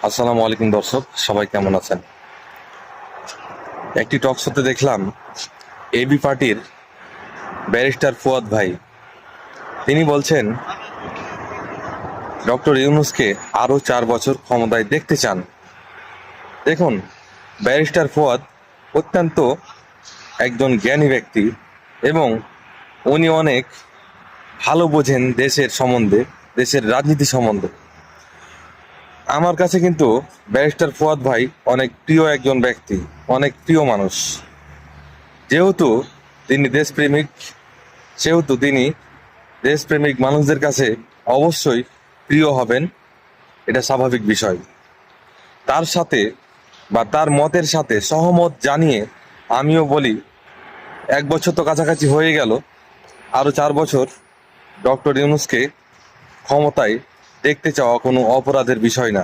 আসসালামু আলাইকুম দর্শক, সবাই কেমন আছেন? একটি টক শোতে দেখলাম এবি পার্টির ব্যারিস্টার ফুয়াদ ভাই। তিনি বলছেন ডক্টর ইউনূসকে আরো 4 বছর ক্ষমতায় দেখতে চান। দেখুন, ব্যারিস্টার ফুয়াদ অত্যন্ত একজন জ্ঞানী ব্যক্তি এবং উনি অনেক ভালো বোঝেন দেশের সম্বন্ধে, দেশের রাজনীতি সম্বন্ধে। আমার কাছে কিন্তু ব্যারিস্টার ফুয়াদ ভাই অনেক প্রিয় একজন ব্যক্তি, অনেক প্রিয় মানুষ। যেহেতু তিনি দেশপ্রেমিক, সেহেতু তিনি দেশপ্রেমিক মানুষদের কাছে অবশ্যই প্রিয় হবেন, এটা স্বাভাবিক বিষয়। তার সাথে বা তার মতের সাথে সহমত জানিয়ে আমিও বলি, 1 বছর তো কাছাকাছি হয়ে গেল, আরো 4 বছর ডক্টর ইউনূসকে ক্ষমতায় দেখতে চাওয়া কোনো অপরাধের বিষয় না।